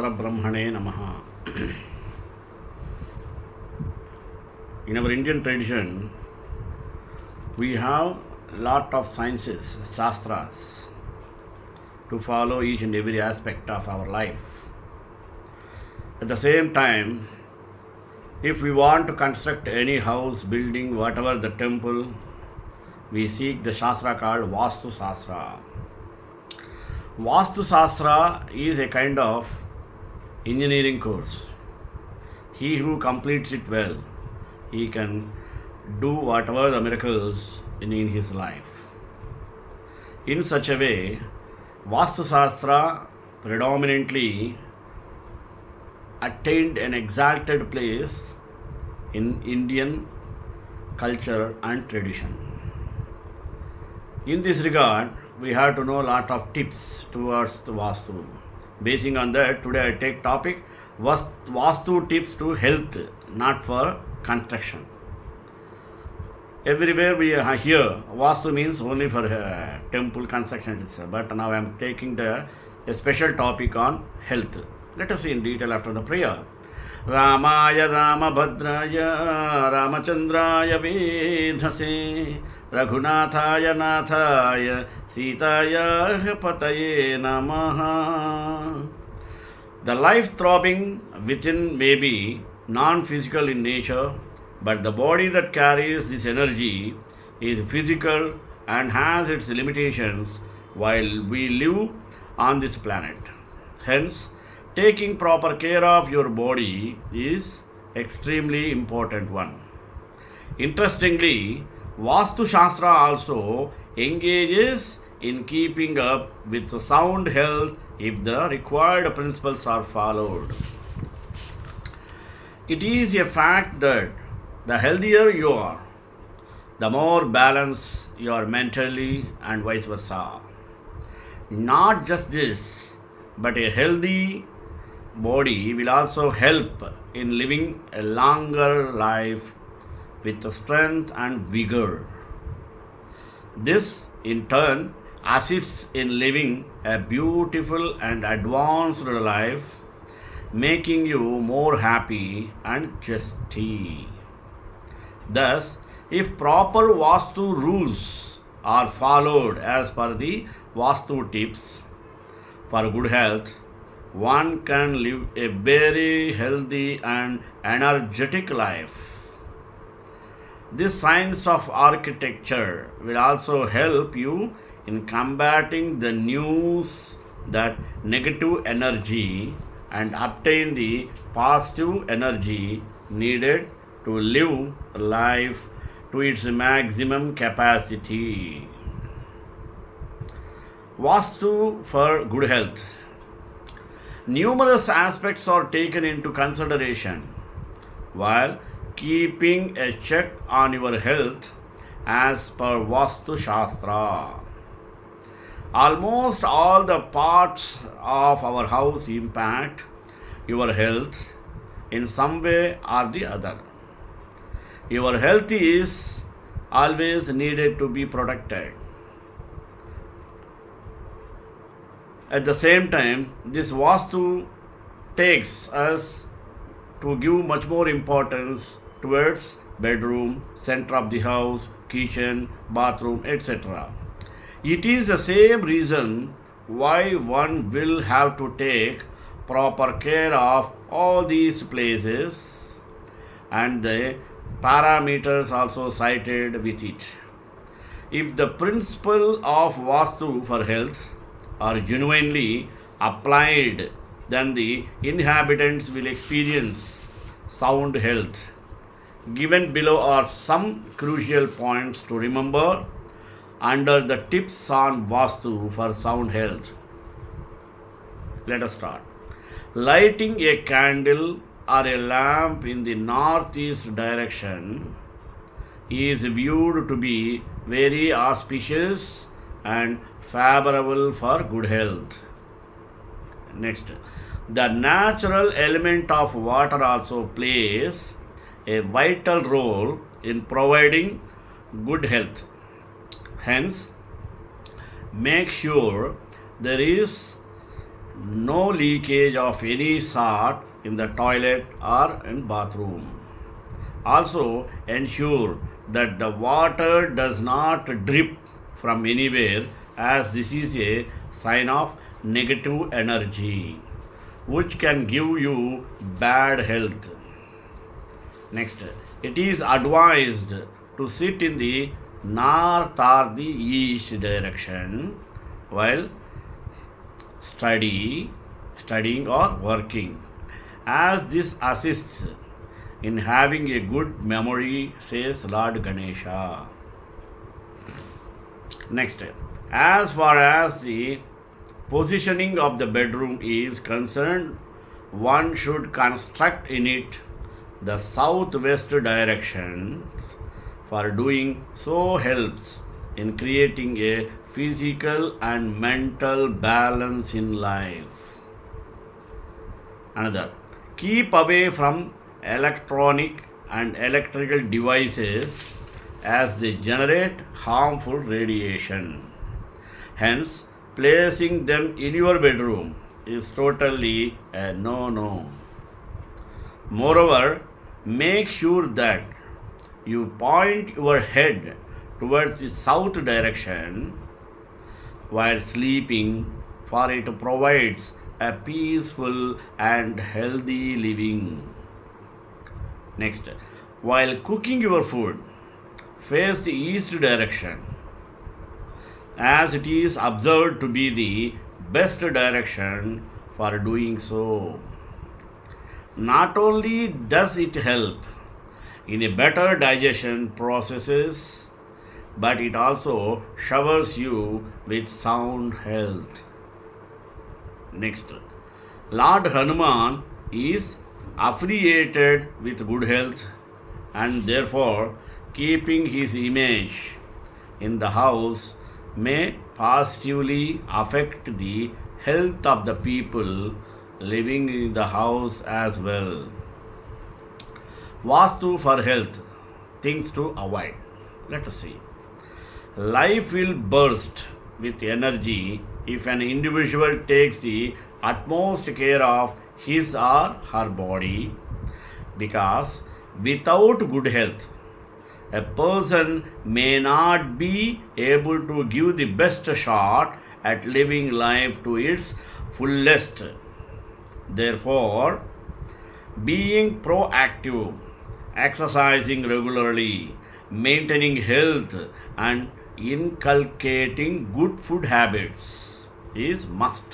Parabrahmane Namaha. In our Indian tradition, we have lot of sciences, shastras, to follow each and every aspect of our life. At the same time, if we want to construct any house, building, whatever the temple, we seek the shastra called Vastu Shastra. Vastu Shastra is a kind of engineering course. He who completes it well, he can do whatever the miracles in his life. In such a way, Vastu Shastra predominantly attained an exalted place in Indian culture and tradition. In this regard, we have to know a lot of tips towards the Vastu. Basing on that, today I take topic Vastu tips to health, not for construction. Everywhere we hear Vastu means only for temple construction itself, but now I am taking a special topic on health. Let us see in detail after the prayer. Ramaya Ramabhadraya Ramachandraya Vedhase Raghunathaya Nathaya Sitaya Pataye Namaha. The life throbbing within may be non-physical in nature, but the body that carries this energy is physical and has its limitations while we live on this planet. Hence, taking proper care of your body is extremely important one. Interestingly, Vastu Shastra also engages in keeping up with sound health if the required principles are followed. It is a fact that the healthier you are, the more balanced you are mentally and vice versa. Not just this, but a healthy body will also help in living a longer life with strength and vigor. This, in turn, assists in living a beautiful and advanced life, making you more happy and justy. Thus, if proper Vastu rules are followed as per the Vastu tips for good health, one can live a very healthy and energetic life. This science of architecture will also help you in combating the news that negative energy and obtain the positive energy needed to live life to its maximum capacity. Vastu for good health. Numerous aspects are taken into consideration while keeping a check on your health as per Vastu Shastra. Almost all the parts of our house impact your health in some way or the other. Your health is always needed to be protected. At the same time, this Vastu takes us to give much more importance towards bedroom, center of the house, kitchen, bathroom, etc. It is the same reason why one will have to take proper care of all these places and the parameters also cited with it. If the principle of Vastu for health are genuinely applied, then the inhabitants will experience sound health. Given below are some crucial points to remember under the tips on Vastu for sound health. Let us start. Lighting a candle or a lamp in the northeast direction is viewed to be very auspicious and favorable for good health. Next, the natural element of water also plays a vital role in providing good health. Hence, make sure there is no leakage of any sort in the toilet or in bathroom. Also, ensure that the water does not drip from anywhere, as this is a sign of negative energy which can give you bad health. Next, it is advised to sit in the north or the east direction while study, studying or working, as this assists in having a good memory, says Lord Ganesha. Next, as far as the positioning of the bedroom is concerned, one should construct in it the southwest direction, for doing so helps in creating a physical and mental balance in life. Another, keep away from electronic and electrical devices as they generate harmful radiation. Hence, placing them in your bedroom is totally a no no. Moreover, make sure that you point your head towards the south direction while sleeping, for it provides a peaceful and healthy living. Next, while cooking your food, face the east direction, as it is observed to be the best direction for doing so. Not only does it help in a better digestion processes, but it also showers you with sound health. Next, Lord Hanuman is affiliated with good health, and therefore keeping his image in the house may positively affect the health of the people living in the house as well. Vastu for health, things to avoid. Let us see. Life will burst with energy if an individual takes the utmost care of his or her body, because without good health, a person may not be able to give the best shot at living life to its fullest. Therefore, being proactive, exercising regularly, maintaining health, and inculcating good food habits is must.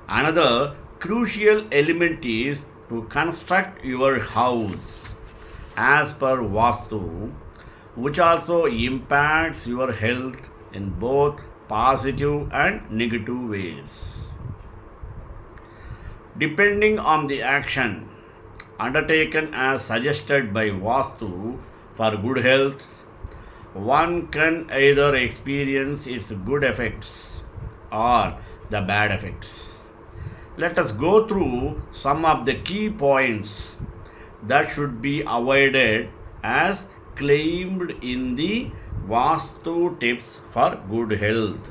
Another crucial element is to construct your house as per Vastu, which also impacts your health in both positive and negative ways. Depending on the action undertaken as suggested by Vastu for good health, one can either experience its good effects or the bad effects. Let us go through some of the key points that should be avoided as claimed in the Vastu tips for good health.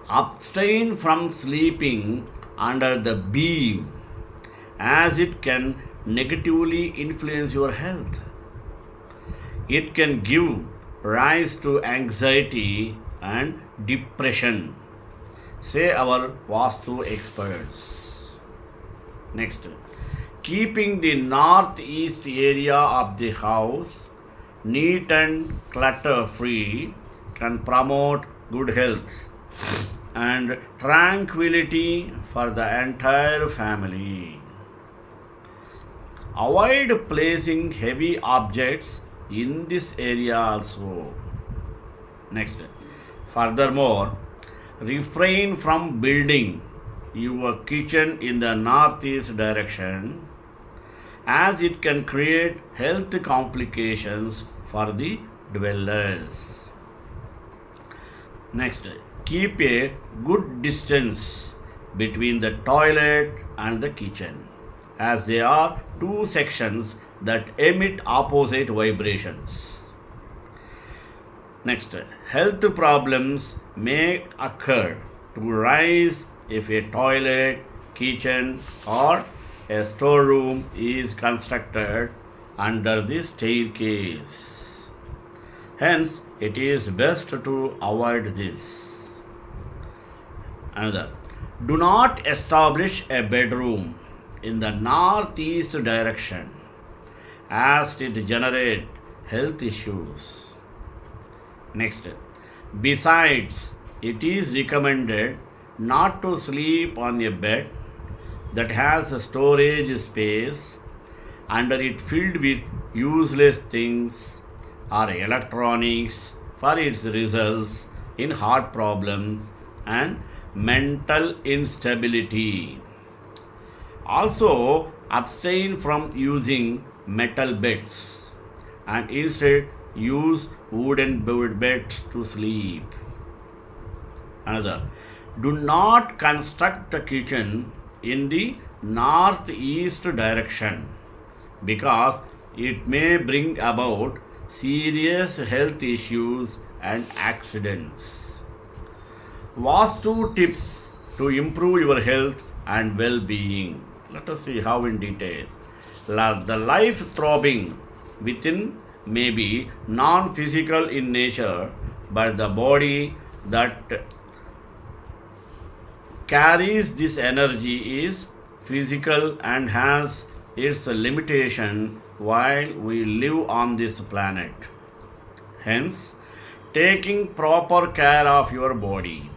Abstain from sleeping under the beam, as it can negatively influence your health. It can give rise to anxiety and depression, say our Vastu experts. Next, keeping the northeast area of the house neat and clutter free can promote good health and tranquility for the entire family. Avoid placing heavy objects in this area also. Next, furthermore, refrain from building your kitchen in the northeast direction, as it can create health complications for the dwellers. Next, keep a good distance between the toilet and the kitchen, as they are two sections that emit opposite vibrations. Next, health problems may occur to rise if a toilet, kitchen, or a storeroom is constructed under the staircase. Hence, it is best to avoid this. Another, do not establish a bedroom in the northeast direction as it generates health issues. Next, besides, it is recommended not to sleep on a bed that has a storage space under it filled with useless things or electronics, for its results in heart problems and mental instability. Also, abstain from using metal beds and instead use wooden beds to sleep. Another, do not construct the kitchen in the northeast direction because it may bring about serious health issues and accidents. Vastu tips to improve your health and well being. Let us see how in detail. The life throbbing within may be non physical in nature, but the body that carries this energy is physical and has its limitation while we live on this planet. Hence, taking proper care of your body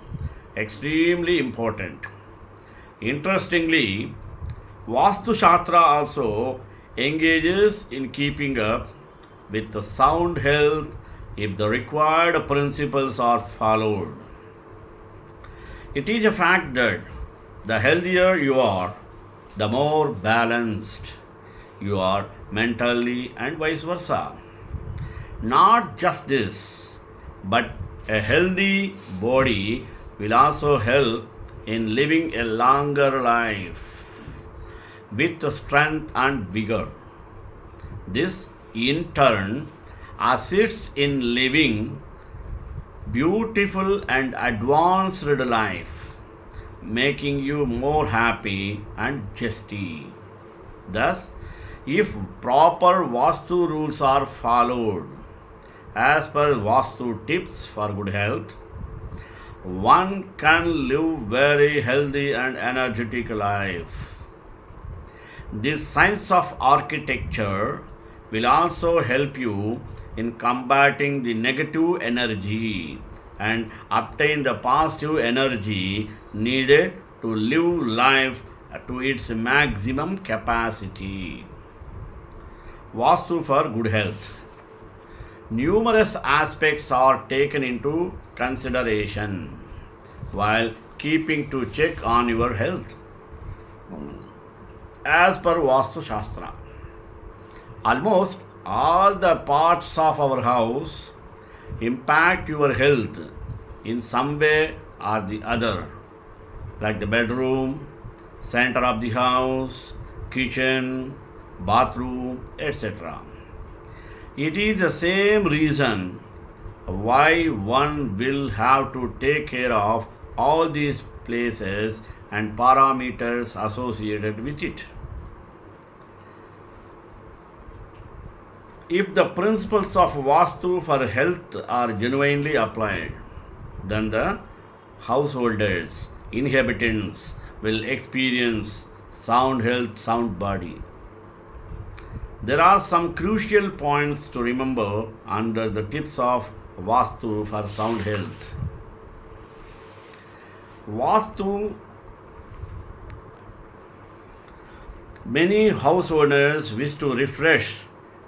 extremely important. Interestingly, Vastu Shastra also engages in keeping up with the sound health if the required principles are followed. It is a fact that the healthier you are, the more balanced you are mentally and vice versa. Not just this, but a healthy body will also help in living a longer life with strength and vigor. This in turn assists in living beautiful and advanced life, making you more happy and zesty. Thus, if proper Vastu rules are followed as per Vastu tips for good health, one can live very healthy and energetic life. This science of architecture will also help you in combating the negative energy and obtain the positive energy needed to live life to its maximum capacity. Vastu for good health. Numerous aspects are taken into consideration while keeping to check on your health. As per Vastu Shastra, almost all the parts of our house impact your health in some way or the other, like the bedroom, center of the house, kitchen, bathroom, etc. It is the same reason why one will have to take care of all these places and parameters associated with it. If the principles of Vastu for health are genuinely applied, then the householders, inhabitants will experience sound health, sound body. There are some crucial points to remember under the tips of Vastu for sound health. Vastu. Many house owners wish to refresh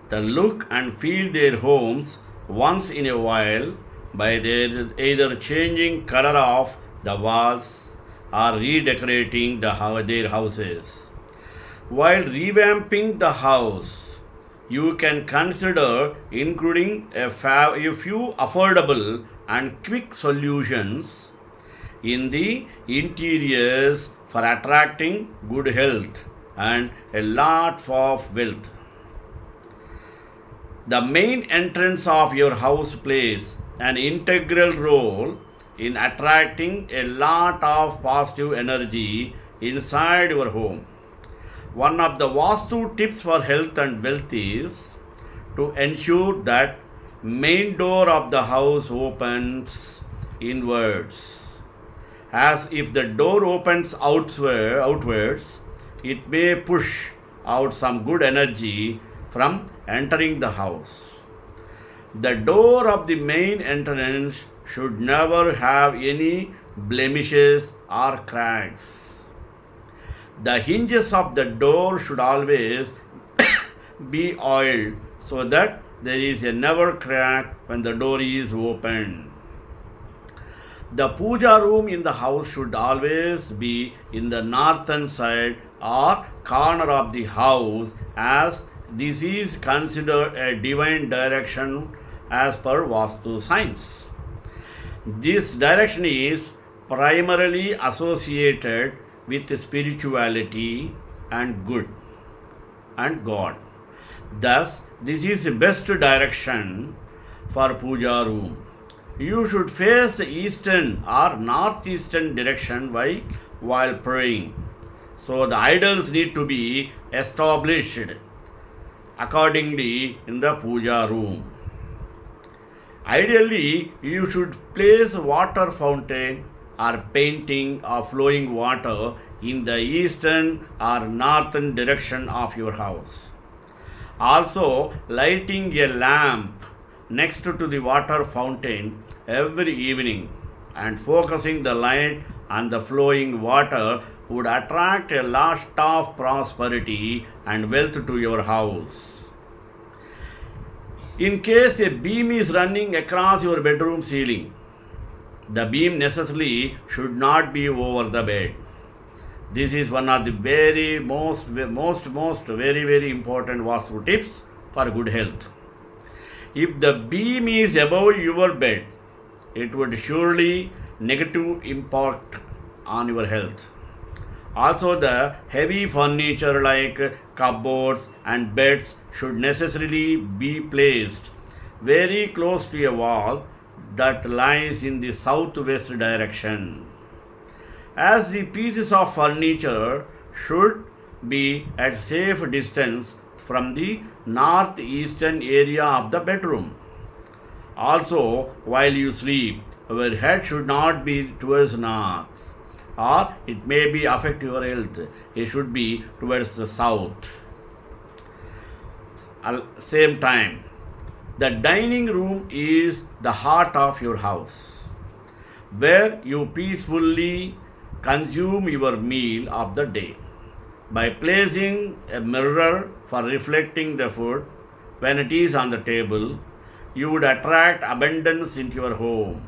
the look and feel their homes once in a while by their either changing color of the walls or redecorating their houses. While revamping the house, you can consider including a few affordable and quick solutions in the interiors for attracting good health and a lot of wealth. The main entrance of your house plays an integral role in attracting a lot of positive energy inside your home. One of the Vastu tips for health and wealth is to ensure that main door of the house opens inwards. As if the door opens outwards, it may push out some good energy from entering the house. The door of the main entrance should never have any blemishes or cracks. The hinges of the door should always be oiled so that there is a never crack when the door is opened. The puja room in the house should always be in the northern side or corner of the house, as this is considered a divine direction as per Vastu science. This direction is primarily associated with spirituality and good and God. Thus, this is the best direction for puja room. You should face the eastern or northeastern direction while praying. So the idols need to be established accordingly in the puja room. Ideally, you should place a water fountain or painting of flowing water in the eastern or northern direction of your house. Also, lighting a lamp next to the water fountain every evening and focusing the light on the flowing water would attract a lot of prosperity and wealth to your house. In case a beam is running across your bedroom ceiling, the beam necessarily should not be over the bed. This is one of the very very important Vastu tips for good health. If the beam is above your bed, it would surely negative impact on your health. Also, the heavy furniture like cupboards and beds should necessarily be placed very close to a wall that lies in the southwest direction, as the pieces of furniture should be at safe distance from the northeastern area of the bedroom. Also, while you sleep, your head should not be towards north, or it may be affect your health. It should be towards the south. At same time, the dining room is the heart of your house, where you peacefully consume your meal of the day. By placing a mirror for reflecting the food when it is on the table, you would attract abundance into your home.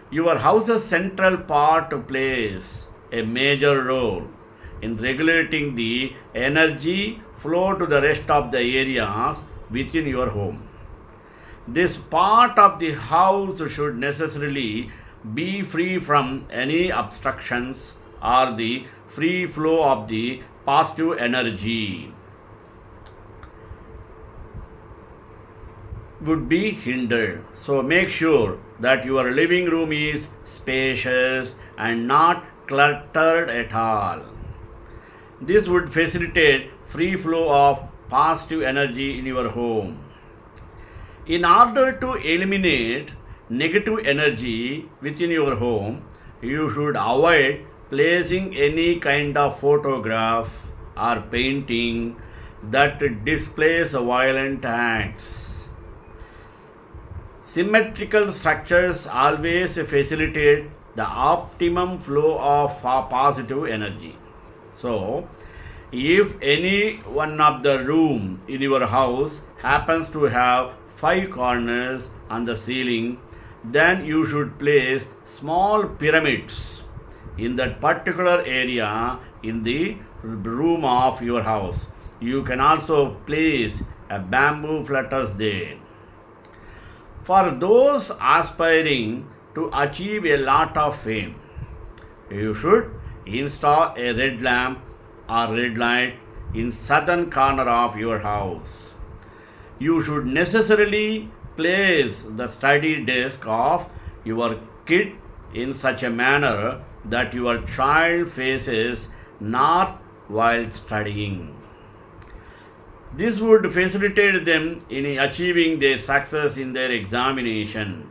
Your house's central part plays a major role in regulating the energy flow to the rest of the areas within your home. This part of the house should necessarily be free from any obstructions or the free flow of the positive energy would be hindered. So make sure that your living room is spacious and not cluttered at all. This would facilitate free flow of positive energy in your home. In order to eliminate negative energy within your home, you should avoid placing any kind of photograph or painting that displays violent acts. Symmetrical structures always facilitate the optimum flow of positive energy. So, if any one of the room in your house happens to have 5 corners on the ceiling, then you should place small pyramids in that particular area in the room of your house. You can also place a bamboo flutters there. For those aspiring to achieve a lot of fame, you should install a red lamp or red light in southern corner of your house. You should necessarily place the study desk of your kit in such a manner that your child faces north while studying. This would facilitate them in achieving their success in their examination.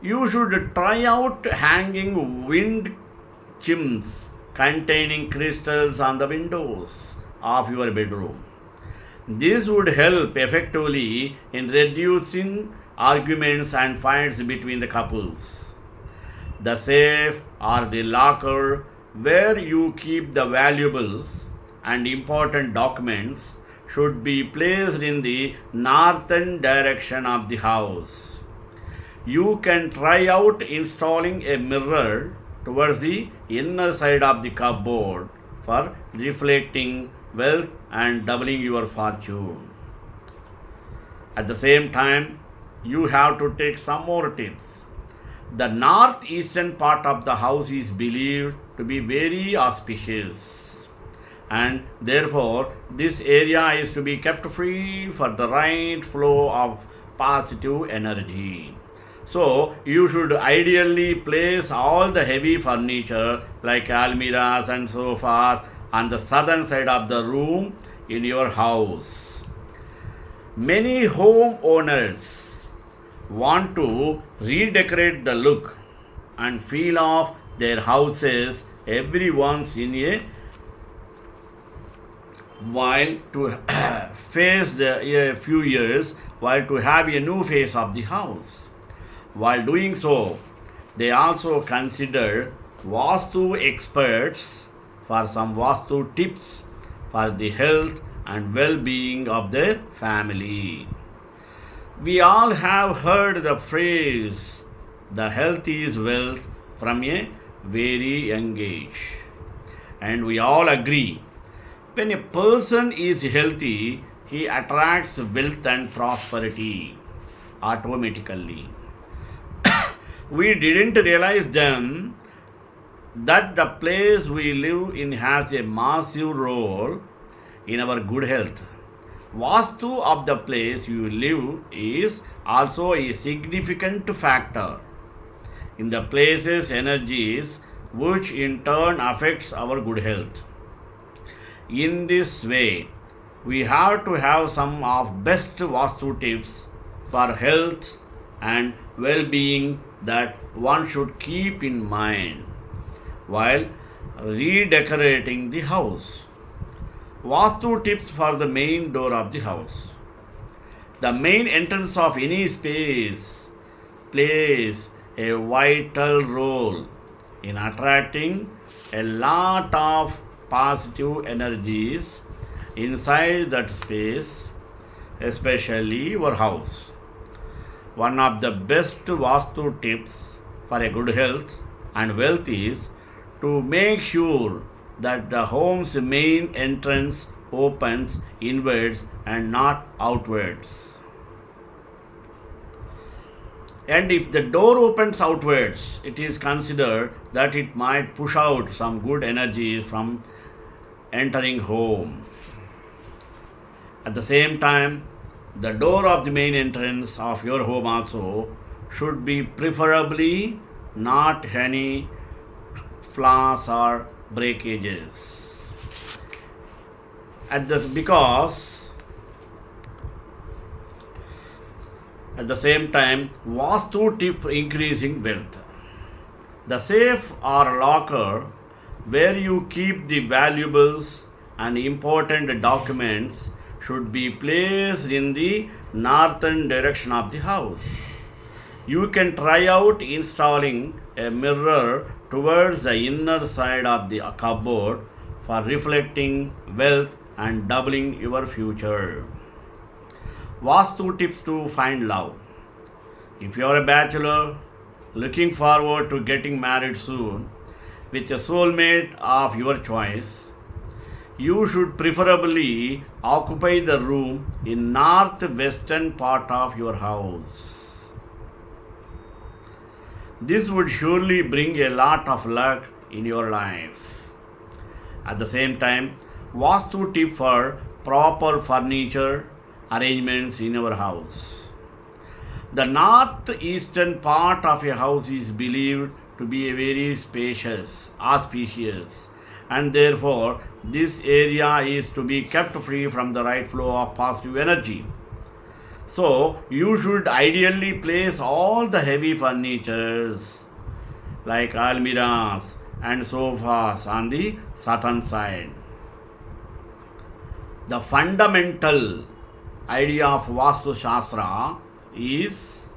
You should try out hanging wind chimes containing crystals on the windows of your bedroom. This would help effectively in reducing arguments and fights between the couples. The safe or the locker where you keep the valuables and important documents should be placed in the northern direction of the house. You can try out installing a mirror towards the inner side of the cupboard for reflecting wealth and doubling your fortune. At the same time, you have to take some more tips. The northeastern part of the house is believed to be very auspicious, and therefore this area is to be kept free for the right flow of positive energy. So, you should ideally place all the heavy furniture like almirahs and sofas on the southern side of the room in your house. Many homeowners want to redecorate the look and feel of their houses every once in a while to a few years while to have a new face of the house. While doing so, they also consider Vastu experts for some Vastu tips for the health and well-being of their family. We all have heard the phrase, the health is wealth, from a very young age. And we all agree, when a person is healthy, he attracts wealth and prosperity automatically. We didn't realize then that the place we live in has a massive role in our good health. Vastu of the place you live is also a significant factor in the place's energies, which in turn affects our good health. In this way, we have to have some of best Vastu tips for health and well-being that one should keep in mind while redecorating the house. Vastu tips for the main door of the house. The main entrance of any space plays a vital role in attracting a lot of positive energies inside that space, especially your house. One of the best Vastu tips for a good health and wealth is to make sure that the home's main entrance opens inwards and not outwards. And if the door opens outwards, it is considered that it might push out some good energies from entering home. At the same time, the door of the main entrance of your home also should be preferably not any flaws or breakages. At the same time, Vastu tip increasing wealth. The safe or locker where you keep the valuables and important documents should be placed in the northern direction of the house. You can try out installing a mirror towards the inner side of the cupboard for reflecting wealth and doubling your future. Vastu tips to find love. If you are a bachelor looking forward to getting married soon with a soulmate of your choice, you should preferably occupy the room in northwestern part of your house. This would surely bring a lot of luck in your life. At the same time, Vastu tip for proper furniture arrangements in your house. The northeastern part of a house is believed to be a very spacious, auspicious, and therefore this area is to be kept free from the right flow of positive energy. So you should ideally place all the heavy furnitures like almirahs and sofas on the southern side. The fundamental idea of Vastu Shastra is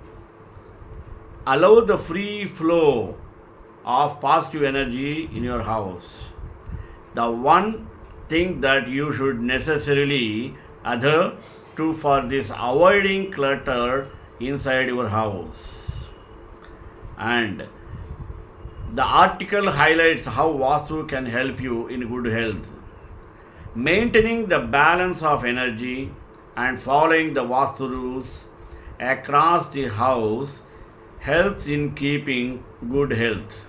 allow the free flow of positive energy in your house. The one thing that you should necessarily adhere to for this avoiding clutter inside your house. And the article highlights how Vastu can help you in good health. Maintaining the balance of energy and following the Vastu rules across the house helps in keeping good health.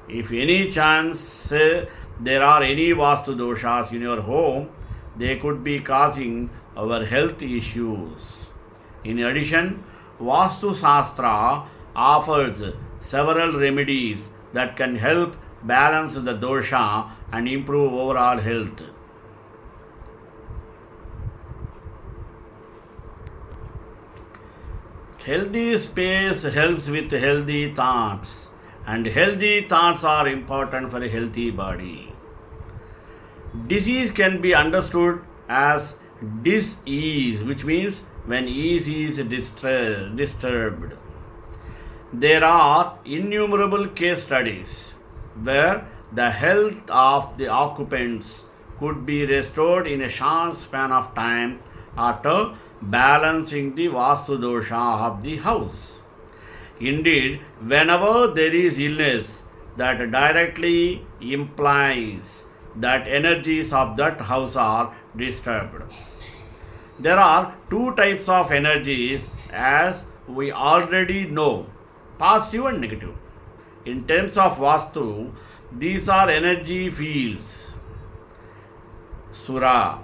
If any chance there are any Vastu doshas in your home, they could be causing our health issues. In addition, Vastu Shastra offers several remedies that can help balance the dosha and improve overall health. Healthy space helps with healthy thoughts, and healthy thoughts are important for a healthy body. Disease can be understood as dis-ease, which means when ease is disturbed. There are innumerable case studies where the health of the occupants could be restored in a short span of time after balancing the Vastu dosha of the house. Indeed, whenever there is illness, that directly implies that energies of that house are disturbed. There are two types of energies as we already know, positive and negative. In terms of Vastu, these are energy fields, Sura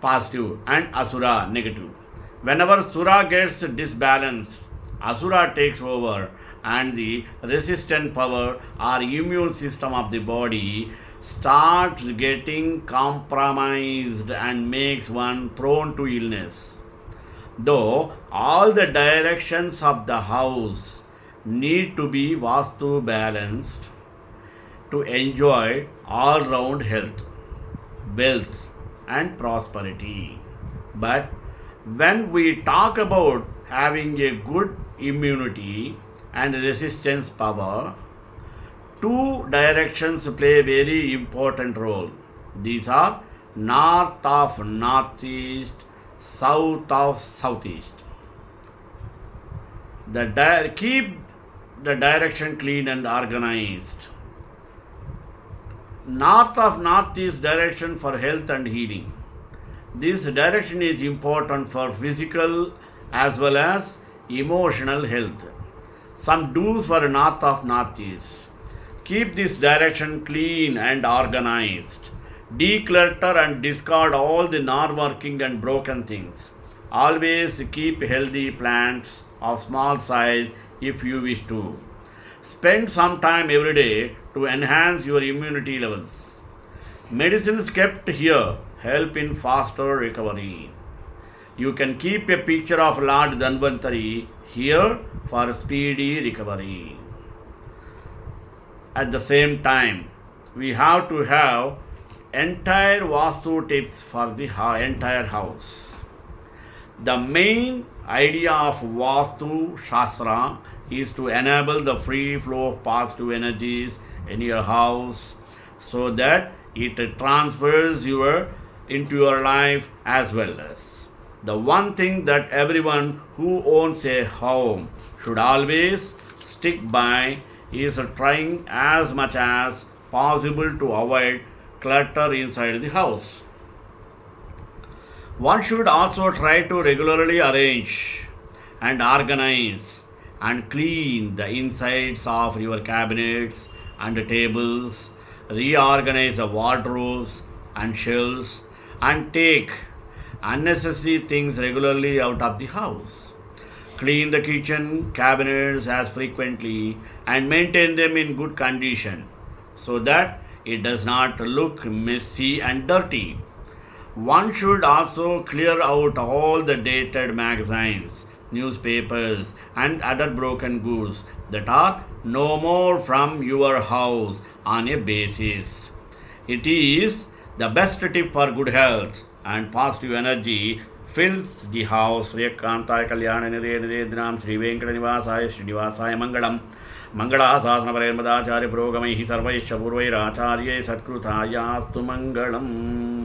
positive and Asura negative. Whenever Sura gets disbalanced, Asura takes over and the resistant power or immune system of the body starts getting compromised and makes one prone to illness. Though all the directions of the house need to be Vastu balanced to enjoy all round health, wealth, and prosperity. But when we talk about having a good immunity and resistance power, two directions play a very important role. These are north of northeast, south of southeast. Keep the direction clean and organized. North of northeast direction for health and healing. This direction is important for physical as well as emotional health. Some do's for north of northeast. Keep this direction clean and organized. Declutter and discard all the non-working and broken things. Always keep healthy plants of small size if you wish to. Spend some time every day to enhance your immunity levels. Medicines kept here help in faster recovery. You can keep a picture of Lord Dhanvantari here for speedy recovery. At the same time, we have to have entire Vastu tips for the entire house. The main idea of Vastu Shastra is to enable the free flow of positive energies in your house so that it transfers into your life as well as. The one thing that everyone who owns a home should always stick by is trying as much as possible to avoid clutter inside the house. One should also try to regularly arrange and organize and clean the insides of your cabinets and tables, reorganize the wardrobes and shelves, and take unnecessary things regularly out of the house. Clean the kitchen cabinets as frequently and maintain them in good condition so that it does not look messy and dirty. One should also clear out all the dated magazines, newspapers, and other broken goods that are no more from your house on a basis. It is the best tip for good health and positive energy fills the house. Rekantai Kalyana Nidram Sri Venkatanivasaయ Srinivasaయ Mangalam Mangalasasanapare Madacharya Purogamaihi Sarvaisha Purvairacharye Satkruthaya Astu Mangalam.